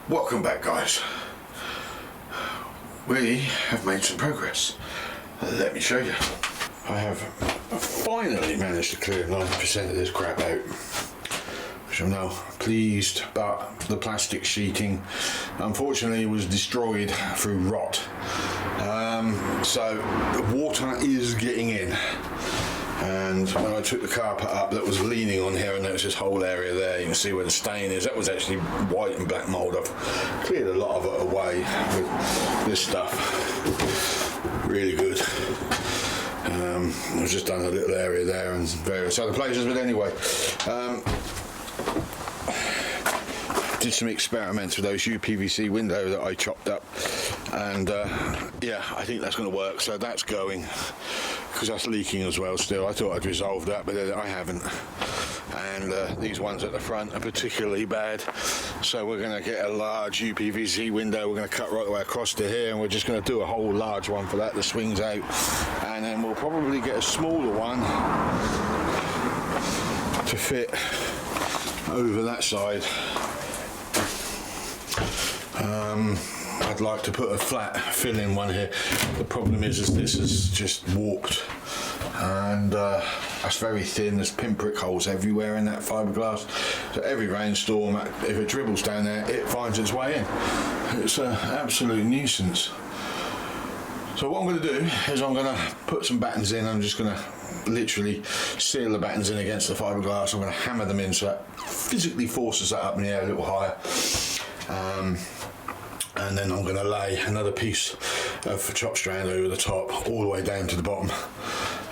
Welcome back, guys. We have made some progress. Let me show you. I have finally managed to clear 90% of this crap out, which I'm now pleased, but the plastic sheeting unfortunately was destroyed through rot. So the water is getting in. And when I took the carpet up that was leaning on here, and there was this whole area there, you can see where the stain is. That was actually white and black mould. I've cleared a lot of it away with this stuff. Really good. I've just done a little area there and various other places, but anyway. Did some experiments with those UPVC windows that I chopped up, and yeah, I think that's going to work. So that's going, because that's leaking as well still. I thought I'd resolved that, but I haven't. And these ones at the front are particularly bad, so we're going to get a large UPVC window. We're going to cut right the way across to here, and we're just going to do a whole large one for that that swings out, and then we'll probably get a smaller one to fit over that side. I'd like to put a flat fill-in one here. The problem is this is just warped, and that's very thin. There's pinprick holes everywhere in that fiberglass, so every rainstorm, if it dribbles down there, it finds its way in. It's an absolute nuisance. So what I'm going to do is I'm going to put some battens in. I'm just going to literally seal the battens in against the fiberglass. I'm going to hammer them in so that physically forces that up in the air a little higher. And then I'm going to lay another piece of chop strand over the top all the way down to the bottom.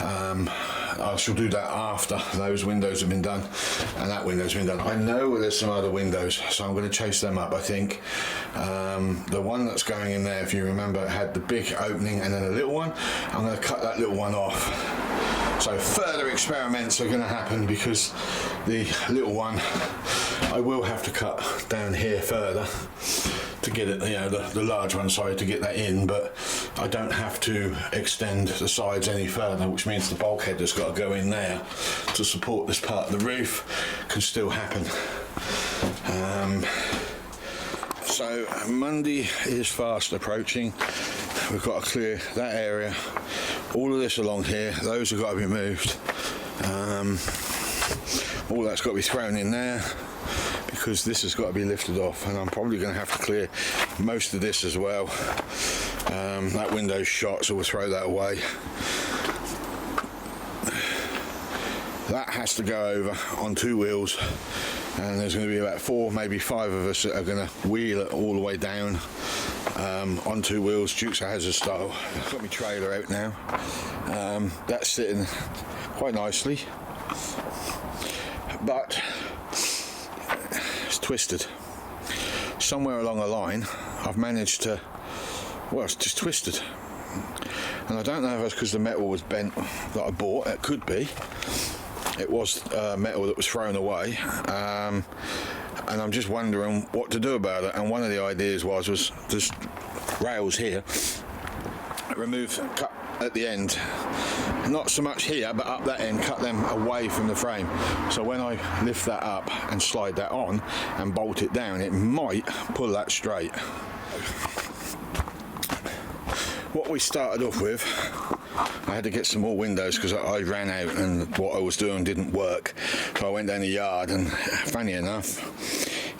I shall do that after those windows have been done and that window's been done. I know there's some other windows, so I'm going to chase them up. I think the one that's going in there, if you remember, had the big opening and then a little one. I'm going to cut that little one off. So further experiments are going to happen, because the little one I will have to cut down here further to get it, you know, the large one, sorry, to get that in, but I don't have to extend the sides any further, which means the bulkhead that's got to go in there to support this part of the roof can still happen. So Monday is fast approaching. We've got to clear that area, all of this along here, those have got to be moved. All that's got to be thrown in there, because this has got to be lifted off, and I'm probably going to have to clear most of this as well. That window's shot, so we'll throw that away. That has to go over on 2 wheels, and there's going to be about 4, maybe 5 of us that are going to wheel it all the way down on 2 wheels, Dukes of Hazzard style. I've got my trailer out now. That's sitting quite nicely, but it's twisted. Somewhere along the line I've managed to, well, it's just twisted, and I don't know if it's because the metal was bent that I bought. It could be. It was metal that was thrown away, and I'm just wondering what to do about it. And one of the ideas was there's rails here, cut at the end, not so much here but up that end, cut them away from the frame, so when I lift that up and slide that on and bolt it down, it might pull that straight. What we started off with, I had to get some more windows because I ran out and what I was doing didn't work, so I went down the yard, and funny enough,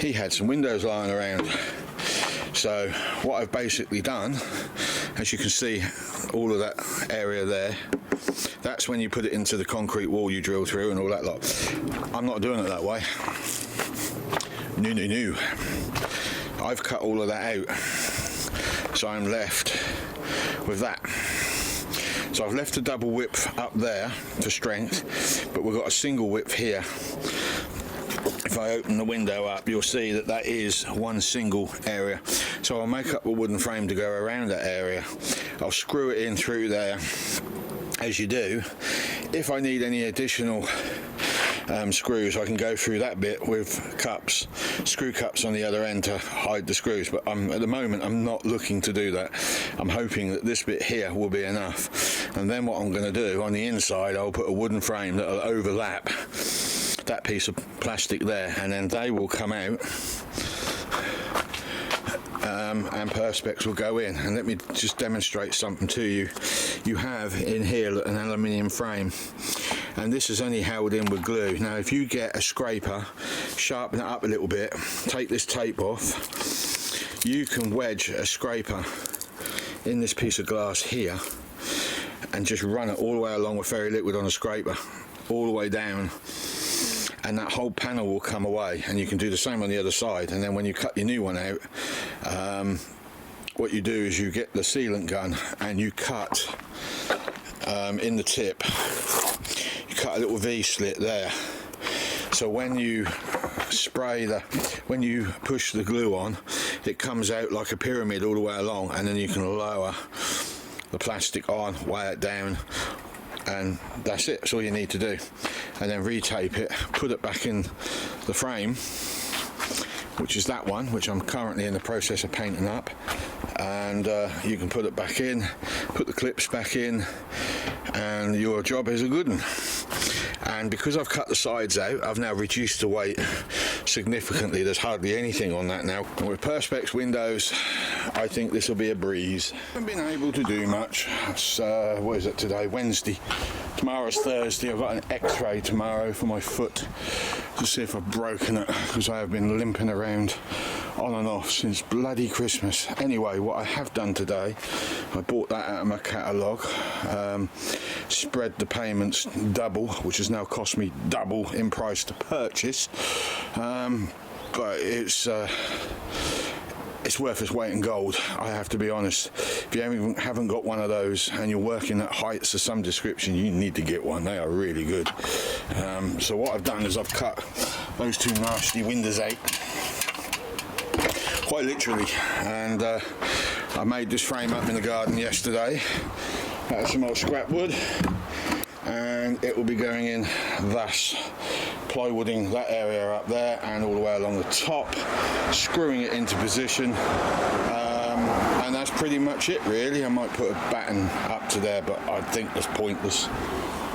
he had some windows lying around. So what I've basically done, as you can see, all of that area there, that's when you put it into the concrete wall you drill through and all that lot. I'm not doing it that way. No. I've cut all of that out, so I'm left with that. So I've left a double width up there for strength, but we've got a single width here. If I open the window up, you'll see that that is one single area. So I'll make up a wooden frame to go around that area. I'll screw it in through there, as you do. If I need any additional screws, I can go through that bit with cups, screw cups on the other end to hide the screws, but at the moment I'm not looking to do that. I'm hoping that this bit here will be enough, and then what I'm going to do on the inside, I'll put a wooden frame that will overlap that piece of plastic there, and then they will come out and perspex will go in. And let me just demonstrate something to you. You have in here an aluminium frame, and this is only held in with glue. Now if you get a scraper, sharpen it up a little bit, take this tape off, you can wedge a scraper in this piece of glass here and just run it all the way along with fairy liquid on a scraper, all the way down, and that whole panel will come away. And you can do the same on the other side. And then when you cut your new one out, what you do is you get the sealant gun and you cut in the tip, you cut a little V slit there, so when you when you push the glue on, it comes out like a pyramid all the way along, and then you can lower the plastic on, weigh it down, and that's it. That's all you need to do. And then retape it, put it back in the frame, which is that one, which I'm currently in the process of painting up, and you can put it back in, put the clips back in, and your job is a good one. And because I've cut the sides out, I've now reduced the weight significantly. There's hardly anything on that now. And with perspex windows, I think this will be a breeze. I haven't been able to do much. It's, what is it today? Wednesday. Tomorrow's Thursday. I've got an x-ray tomorrow for my foot to see if I've broken it, because I have been limping around on and off since bloody Christmas. Anyway, what I have done today, I bought that out of my catalogue, spread the payments double, which has now cost me double in price to purchase, but it's worth its weight in gold, I have to be honest. If you haven't got one of those and you're working at heights of some description, you need to get one. They are really good. So what I've done is I've cut those two nasty windows out, quite literally, and I made this frame up in the garden yesterday out of some old scrap wood, and it will be going in thus, plywooding that area up there and all the way along the top, screwing it into position, and that's pretty much it really. I might put a batten up to there, but I think that's pointless,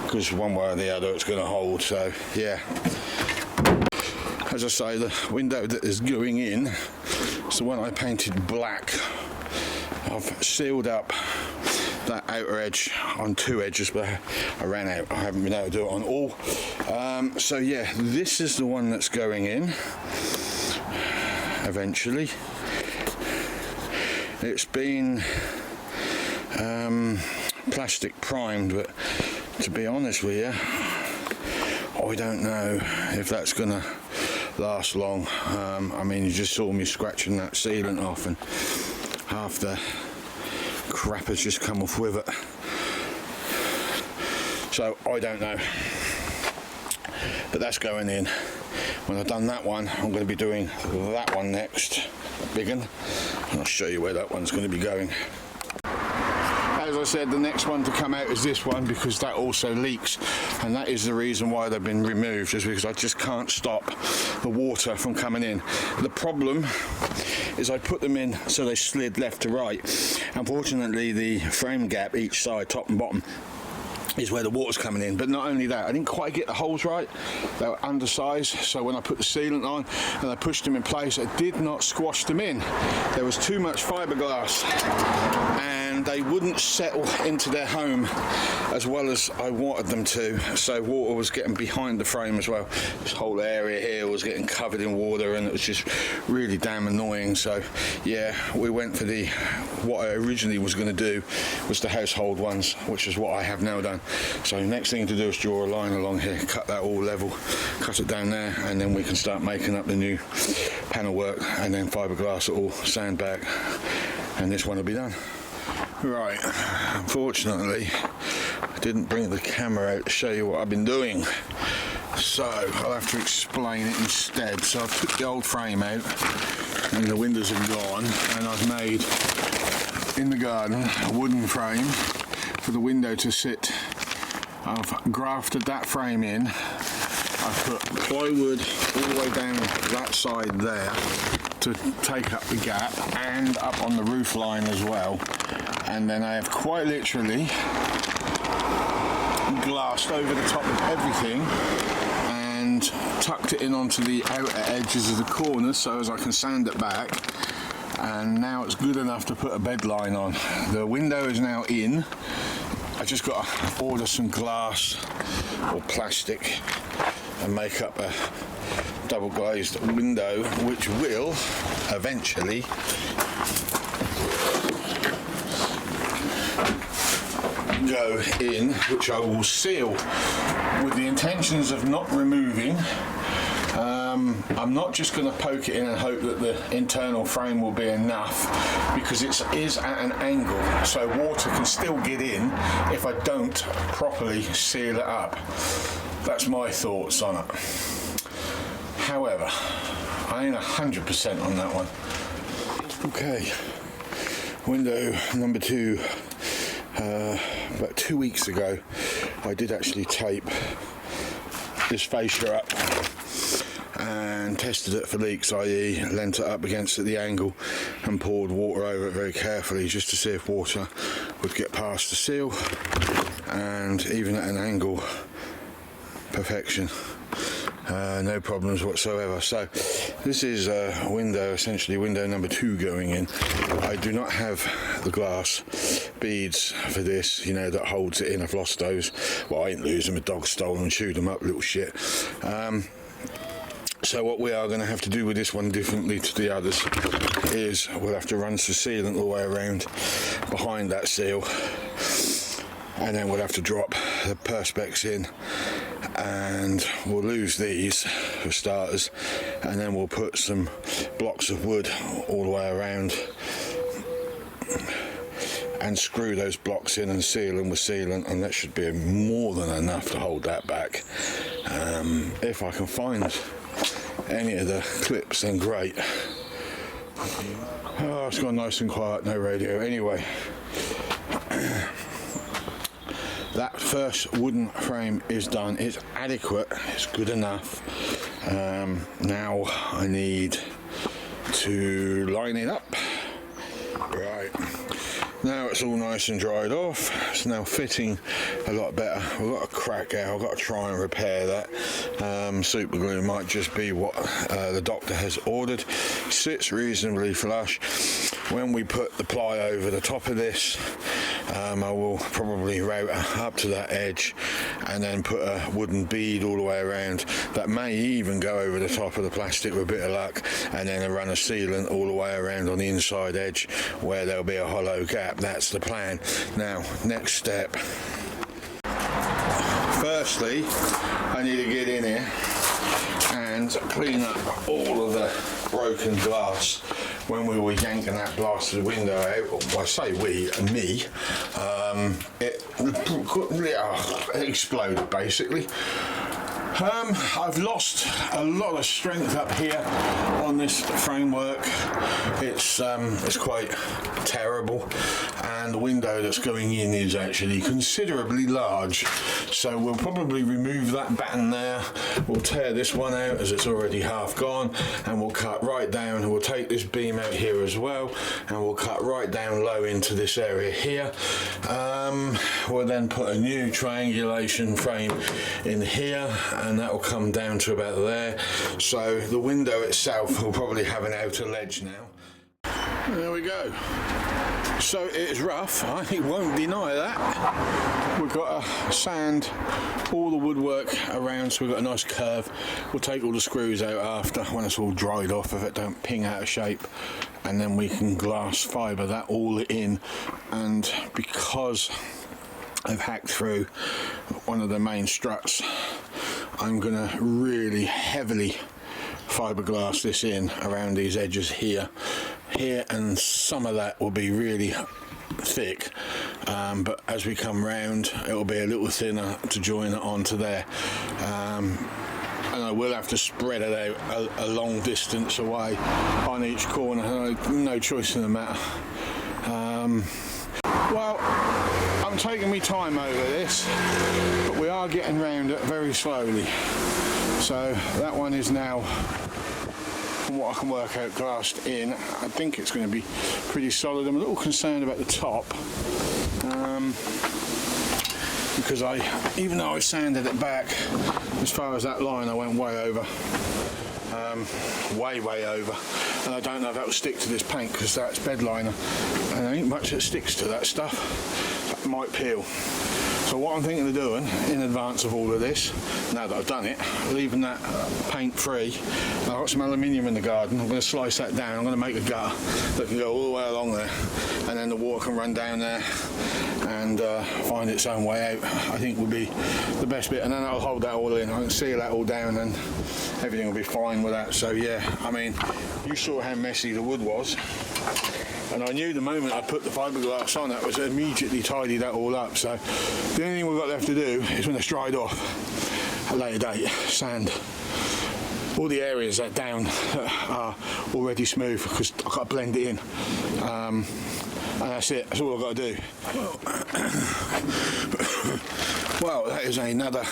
because one way or the other it's going to hold. So yeah, as I say, the window that is going in, so when I painted black, I've sealed up that outer edge on two edges, but I ran out. I haven't been able to do it on all. So yeah, this is the one that's going in eventually. It's been plastic primed, but to be honest with you, I don't know if that's gonna last long. I mean, you just saw me scratching that sealant off, and half the crap has just come off with it. So I don't know, but that's going in. When I've done that one, I'm going to be doing that one next, big one, and I'll show you where that one's going to be going. As I said, the next one to come out is this one, because that also leaks, and that is the reason why they've been removed, is because I just can't stop the water from coming in. The problem is I put them in so they slid left to right. Unfortunately, the frame gap each side, top and bottom, is where the water's coming in. But not only that, I didn't quite get the holes right. They were undersized, so when I put the sealant on and I pushed them in place, I did not squash them in. There was too much fiberglass, and they wouldn't settle into their home as well as I wanted them to, so water was getting behind the frame as well. This whole area here was getting covered in water, and it was just really damn annoying. So yeah, we went for what I originally was going to do was the household ones, which is what I have now done. So next thing to do is draw a line along here, cut that all level, cut it down there, and then we can start making up the new panel work, and then fiberglass it all, sand back, and this one will be done. Right, unfortunately I didn't bring the camera out to show you what I've been doing, so I'll have to explain it instead. So I've took the old frame out and the windows are gone, and I've made in the garden a wooden frame for the window to sit. I've grafted that frame in. I've put plywood all the way down that side there to take up the gap, and up on the roof line as well. And then I have quite literally glassed over the top of everything and tucked it in onto the outer edges of the corners so as I can sand it back and now it's good enough to put a bed line on. The window is now in. I just got to order some glass or plastic and make up a double glazed window, which will eventually go in, which I will seal with the intentions of not removing. I'm not just going to poke it in and hope that the internal frame will be enough, because it is at an angle, so water can still get in if I don't properly seal it up. That's my thoughts on it. However, I ain't 100% on that one. Okay, window number 2. About 2 weeks ago, I did actually tape this fascia up and tested it for leaks, i.e. leant it up against it at the angle and poured water over it very carefully just to see if water would get past the seal, and even at an angle, perfection. No problems whatsoever. So this is a window, essentially window number 2 going in. I do not have the glass beads for this, you know, that holds it in. I've lost those. Well, I ain't lose them, a dog stole them and chewed them up, little shit. So what we are going to have to do with this one, differently to the others, is we'll have to run some sealant all the way around behind that seal, and then we'll have to drop the perspex in, and we'll lose these for starters, and then we'll put some blocks of wood all the way around and screw those blocks in and seal them with sealant, and that should be more than enough to hold that back. If I can find any of the clips, then great. Oh, it's gone nice and quiet, no radio. Anyway, that first wooden frame is done. It's adequate, it's good enough. Now I need to line it up. Right, now it's all nice and dried off. It's now fitting a lot better. We've got a crack out, I've got to try and repair that. Super glue might just be what the doctor has ordered. Sits reasonably flush. When we put the ply over the top of this, I will probably router up to that edge and then put a wooden bead all the way around. That may even go over the top of the plastic with a bit of luck, and then I run a sealant all the way around on the inside edge where there'll be a hollow gap. That's the plan. Now, next step. Firstly, I need to get in here and clean up all of the broken glass. When we were yanking that blasted window out, well, I say we, me, it exploded basically. I've lost a lot of strength up here on this framework. It's quite terrible, and the window that's going in is actually considerably large, so we'll probably remove that batten there. We'll tear this one out as it's already half gone, and we'll cut right down. We'll take this beam out here as well, and we'll cut right down low into this area here. We'll then put a new triangulation frame in here, and that will come down to about there. So the window itself will probably have an outer ledge now. There we go. So it's rough, I won't deny that. We've got to sand all the woodwork around so we've got a nice curve. We'll take all the screws out after, when it's all dried off, if it don't ping out of shape, and then we can glass fibre that all in. And because I've hacked through one of the main struts, I'm going to really heavily fiberglass this in around these edges here, and some of that will be really thick, but as we come round it'll be a little thinner to join it onto there, and I will have to spread it out a long distance away on each corner. No choice in the matter. Well, I'm taking my time over this, but we are getting round it very slowly. So that one is now, from what I can work out, glassed in. I think it's going to be pretty solid. I'm a little concerned about the top, because even though I sanded it back as far as that line, I went way over. way over, and I don't know if that will stick to this paint because that's bed liner and there ain't much that sticks to that stuff. That might peel. So what I'm thinking of doing in advance of all of this, now that I've done it, leaving that paint free. I've got some aluminium in the garden. I'm going to slice that down. I'm going to make a gutter that can go all the way along there, and then the water can run down there and find its own way out. I think would be the best bit, and then I'll hold that all in. I can seal that all down and everything will be fine with that. So yeah, I mean, you saw how messy the wood was, and I knew the moment I put the fiberglass on, that was immediately tidy that all up. So the only thing we've got left to do is, when it's dried off at a later date, sand all the areas that down are already smooth, because I've got to blend it in, and that's it. That's all I've got to do. Well, that is another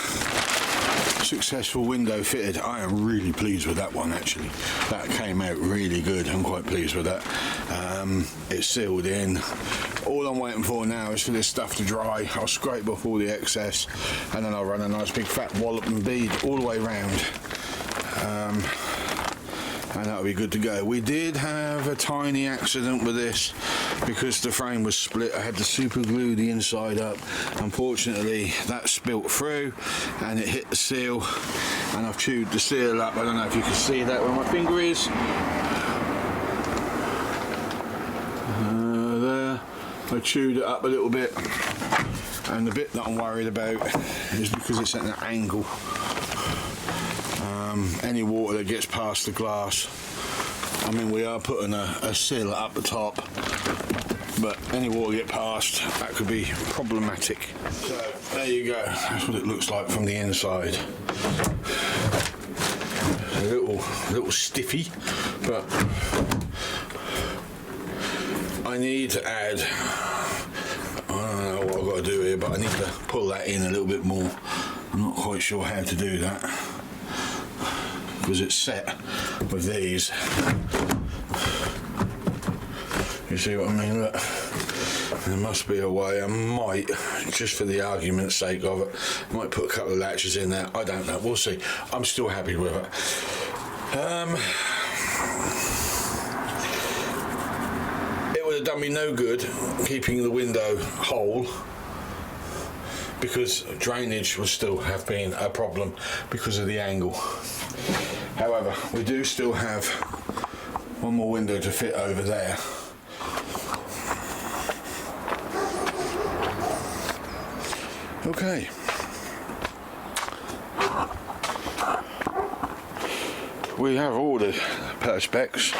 successful window fitted. I am really pleased with that one, actually. That came out really good. I'm quite pleased with that. It's sealed in. All I'm waiting for now is for this stuff to dry. I'll scrape off all the excess, and then I'll run a nice big fat wallop and bead all the way round, and that'll be good to go. We did have a tiny accident with this because the frame was split. I had to super glue the inside up. Unfortunately, that spilt through and it hit the seal, and I've chewed the seal up. I don't know if you can see that where my finger is. There, I chewed it up a little bit, and the bit that I'm worried about is because it's at an angle. Any water that gets past the glass, I mean, we are putting a sill up the top, but any water get past, that could be problematic. So there you go, that's what it looks like from the inside. A little stiffy, but I need to add, I don't know what I've got to do here, but I need to pull that in a little bit more. I'm not quite sure how to do that, because it's set with these. You see what I mean? Look, there must be a way. I might, just for the argument's sake of it, I might put a couple of latches in there. I don't know, we'll see. I'm still happy with it. It would have done me no good keeping the window whole, because drainage would still have been a problem because of the angle. However, we do still have one more window to fit over there. Okay. We have ordered perspex,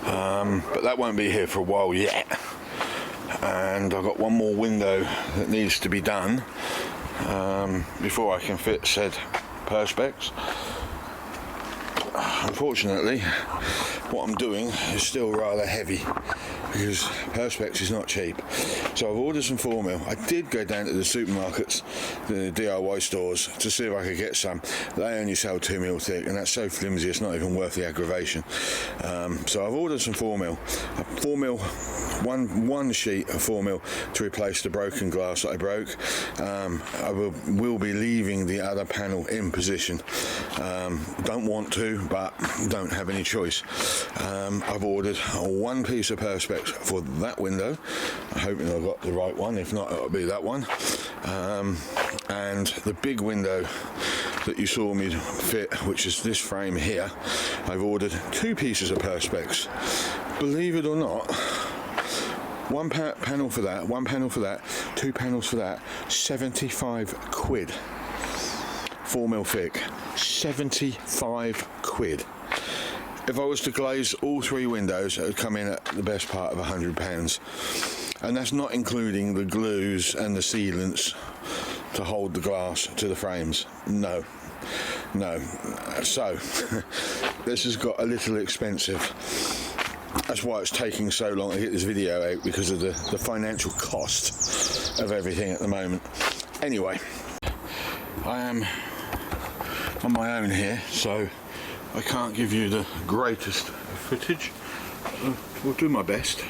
but that won't be here for a while yet. And I've got one more window that needs to be done before I can fit said perspex. Unfortunately, what I'm doing is still rather heavy, because perspex is not cheap. So I've ordered some 4mm. I did go down to the supermarkets, the DIY stores, to see if I could get some. They only sell 2mm thick, and that's so flimsy it's not even worth the aggravation. So I've ordered some 4mm. 4mm, one sheet of 4mm to replace the broken glass that I broke. I will be leaving the other panel in position. Don't want to, but don't have any choice. I've ordered one piece of perspex for that window. I'm hoping I've got the right one. If not, it'll be that one. And the big window that you saw me fit, which is this frame here, I've ordered 2 pieces of perspex. Believe it or not, one panel for that, 1 panel for that, 2 panels for that, 75 quid. 4mm thick, 75 quid. If I was to glaze all 3 windows, it would come in at the best part of £100. And that's not including the glues and the sealants to hold the glass to the frames. No. So, this has got a little expensive. That's why it's taking so long to get this video out, because of the financial cost of everything at the moment. Anyway, I am on my own here, so I can't give you the greatest footage. We'll do my best.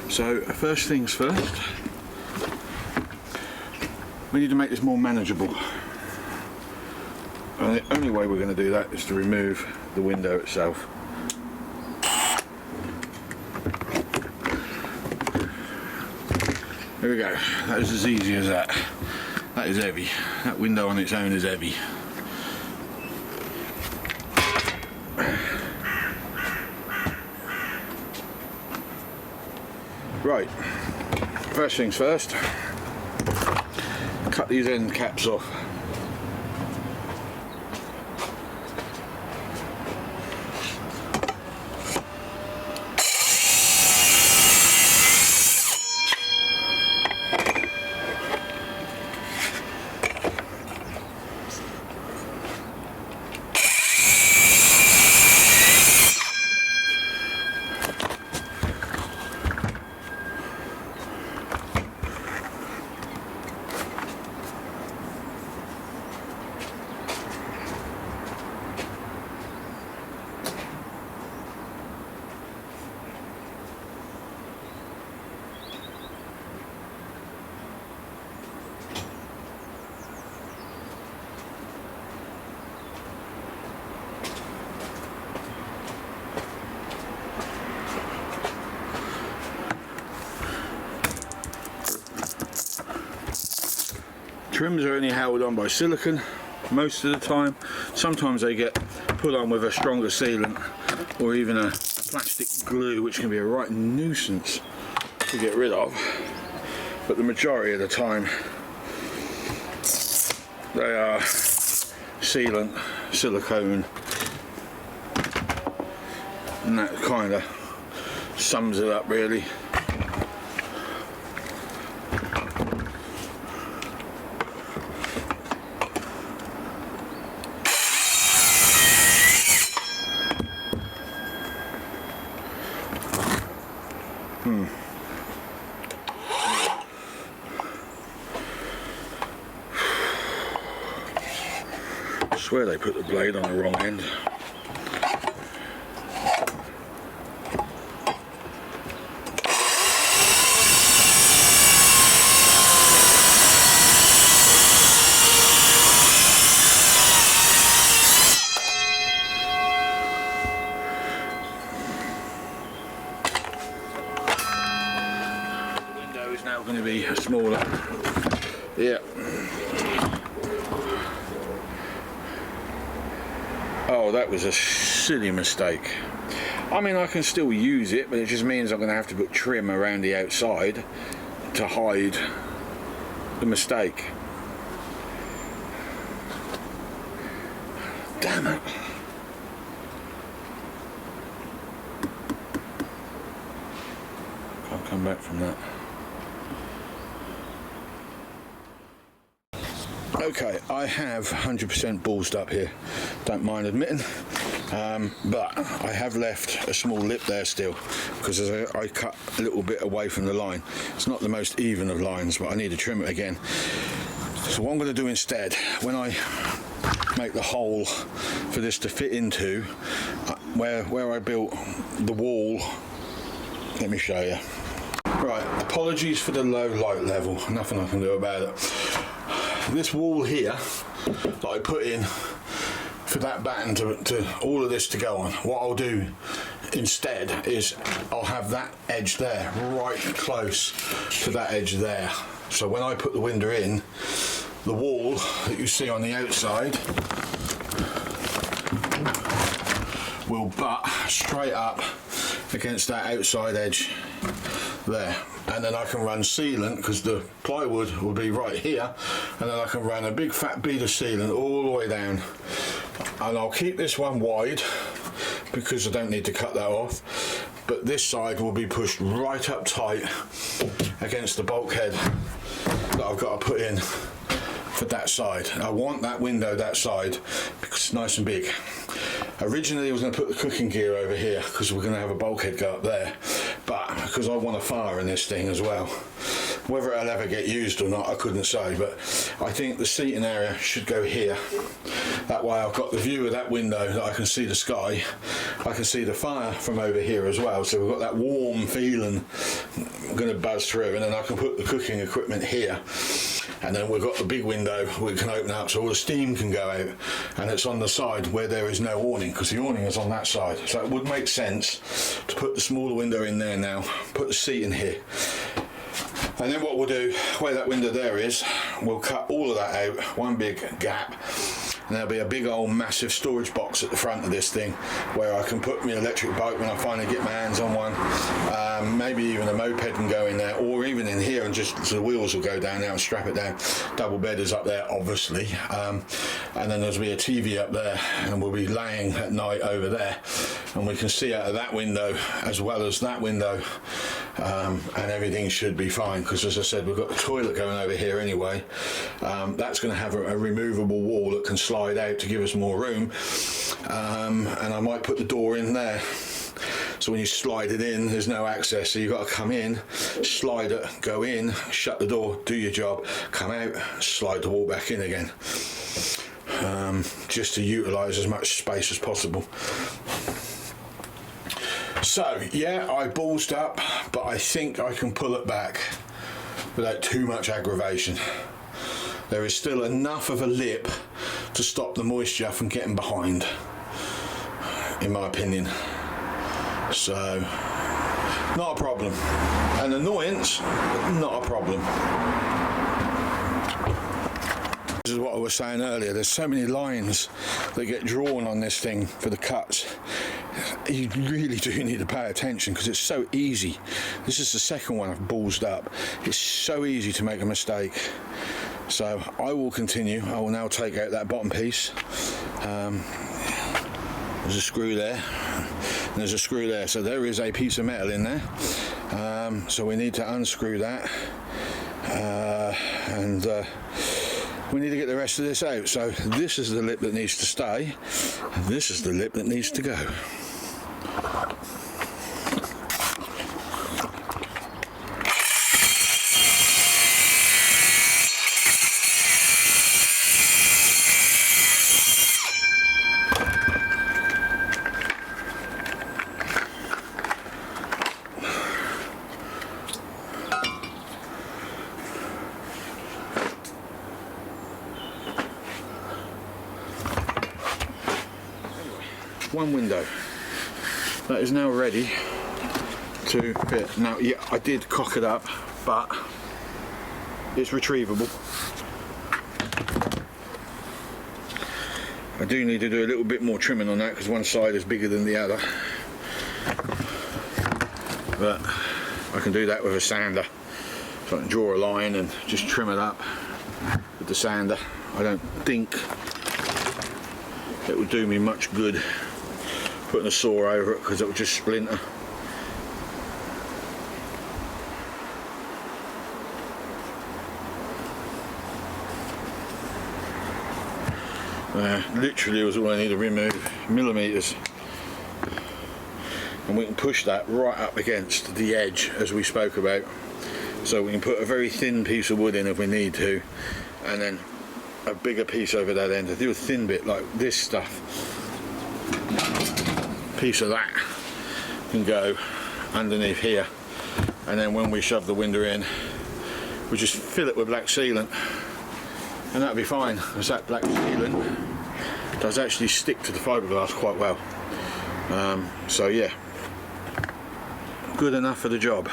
So first things first, we need to make this more manageable. And the only way we're going to do that is to remove the window itself. There we go. That is as easy as that. That is heavy. That window on its own is heavy. Right, first things first, cut these end caps off. Trims are only held on by silicone most of the time. Sometimes they get put on with a stronger sealant or even a plastic glue, which can be a right nuisance to get rid of. But the majority of the time they are sealant, silicone, and that kind of sums it up really. I swear they put the blade on the wrong end. The window is now going to be smaller. Yeah. Oh, that was a silly mistake. I mean, I can still use it, but it just means I'm going to have to put trim around the outside to hide the mistake. Damn it. Can't come back from that. Okay, I have 100% ballsed up here, don't mind admitting, but I have left a small lip there still because I cut a little bit away from the line. It's not the most even of lines, but I need to trim it again. So what I'm going to do instead, when I make the hole for this to fit into, where I built the wall, let me show you. Right, apologies for the low light level, nothing I can do about it. This wall here that I put in for that batten to all of this to go on, what I'll do instead is I'll have that edge there right close to that edge there, so when I put the window in, the wall that you see on the outside will butt straight up against that outside edge there, and then I can run sealant because the plywood will be right here, and then I can run a big fat bead of sealant all the way down, and I'll keep this one wide because I don't need to cut that off, but this side will be pushed right up tight against the bulkhead that I've got to put in for that side. I want that window that side because it's nice and big. Originally I was going to put the cooking gear over here because we're going to have a bulkhead go up there, but because I want a fire in this thing as well. Whether it'll ever get used or not I couldn't say, but I think the seating area should go here. That way I've got the view of that window that I can see the sky, I can see the fire from over here as well, so we've got that warm feeling going to buzz through, and then I can put the cooking equipment here. and then we've got the big window we can open up so all the steam can go out, and it's on the side where there is no awning, because the awning is on that side. So it would make sense to put the smaller window in there now, put the seat in here. And then what we'll do, where that window there is, we'll cut all of that out, one big gap, and there'll be a big old massive storage box at the front of this thing where I can put my electric bike when I finally get my hands on one. Maybe even a moped can go in there, or even in here, and just so the wheels will go down there and strap it down. Double bedders up there, obviously, and then there'll be a TV up there, and we'll be laying at night over there, and we can see out of that window as well as that window, and everything should be fine, because as I said, we've got the toilet going over here anyway. That's going to have a removable wall that can slide out to give us more room, and I might put the door in there, so when you slide it in there's no access, so you've got to come in, slide it, go in, shut the door, do your job, come out, slide the wall back in again, just to utilise as much space as possible. So yeah, I ballsed up, but I think I can pull it back without too much aggravation. There is still enough of a lip to stop the moisture from getting behind, in my opinion. So, not a problem. An annoyance, but not a problem. This is what I was saying earlier, there's so many lines that get drawn on this thing for the cuts. You really do need to pay attention, because it's so easy. This is the second one I've ballsed up. It's so easy to make a mistake. So I will continue. I will now take out that bottom piece. There's a screw there, and there's a screw there, so there is a piece of metal in there. So we need to unscrew that, and we need to get the rest of this out. So this is the lip that needs to stay, and this is the lip that needs to go. One window that is now ready to fit. Now, yeah, I did cock it up, but it's retrievable. I do need to do a little bit more trimming on that, because one side is bigger than the other, but I can do that with a sander. So I can draw a line and just trim it up with the sander. I don't think it would do me much good putting a saw over it, because it will just splinter. Literally was all I need to remove, millimetres, and we can push that right up against the edge as we spoke about, so we can put a very thin piece of wood in if we need to, and then a bigger piece over that end. To do a thin bit like this stuff, piece of that can go underneath here, and then when we shove the window in, we just fill it with black sealant, and that'll be fine, because that black sealant does actually stick to the fiberglass quite well. So yeah, good enough for the job.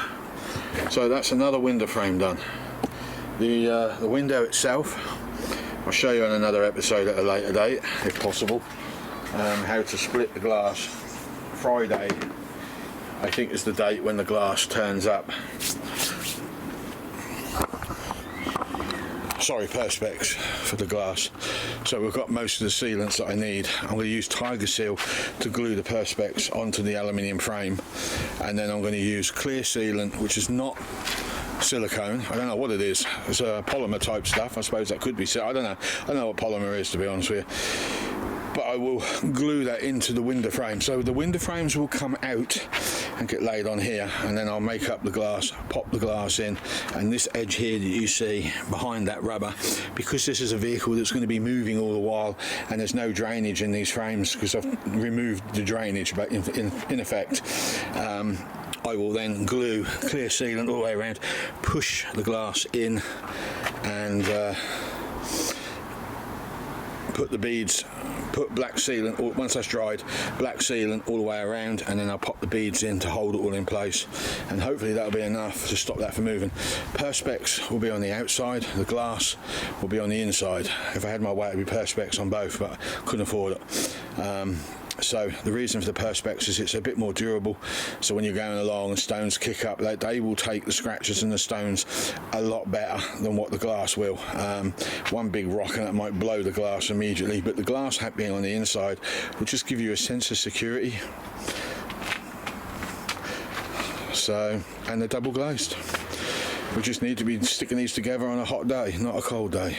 So that's another window frame done. The window itself, I'll show you on another episode at a later date, if possible, how to split the glass. Friday, I think, is the date when the glass turns up. Sorry, perspex for the glass. So we've got most of the sealants that I need. I'm going to use Tiger Seal to glue the perspex onto the aluminium frame, and then I'm going to use clear sealant, which is not silicone. I don't know what it is. It's a polymer type stuff. I suppose that could be. I don't know. I don't know what polymer is, to be honest with you. But I will glue that into the window frame. So the window frames will come out and get laid on here, and then I'll make up the glass, pop the glass in, and this edge here that you see behind that rubber, because this is a vehicle that's going to be moving all the while, and there's no drainage in these frames because I've removed the drainage, but in effect, I will then glue clear sealant all the way around, push the glass in, and put the beads, put black sealant, or once that's dried, black sealant all the way around, and then I'll pop the beads in to hold it all in place, and hopefully that'll be enough to stop that from moving. Perspex will be on the outside, the glass will be on the inside. If I had my way, it'd be Perspex on both, but I couldn't afford it. So the reason for the Perspex is it's a bit more durable, so when you're going along and stones kick up, they will take the scratches and the stones a lot better than what the glass will. One big rock and it might blow the glass immediately, but the glass being on the inside will just give you a sense of security. So, and they're double glazed. We just need to be sticking these together on a hot day, not a cold day.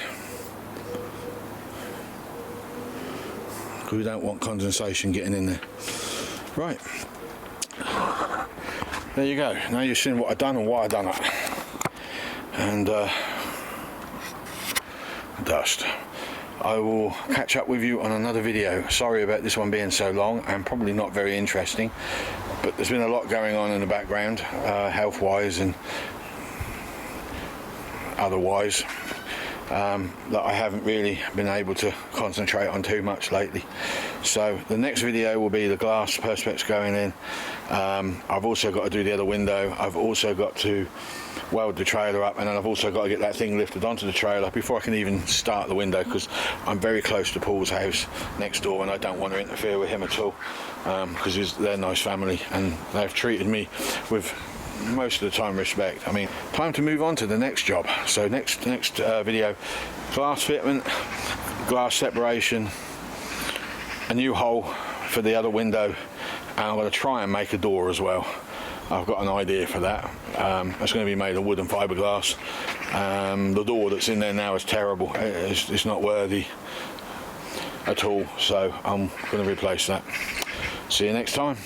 Because we don't want condensation getting in there. Right, there you go. Now you've seen what I've done and why I've done it. And dust. I will catch up with you on another video. Sorry about this one being so long and probably not very interesting, but there's been a lot going on in the background, health wise and otherwise, that I haven't really been able to concentrate on too much lately. So the next video will be the glass Perspex going in. I've also got to do the other window. I've also got to weld the trailer up, and then I've also got to get that thing lifted onto the trailer before I can even start the window, because I'm very close to Paul's house next door and I don't want to interfere with him at all, because they're a nice family and they've treated me with most of the time respect. I mean, time to move on to the next job. So next video, glass fitment, glass separation, a new hole for the other window, and I'm going to try and make a door as well. I've got an idea for that. It's going to be made of wood and fiberglass. The door that's in there now is terrible. It's not worthy at all, so I'm going to replace that. See you next time.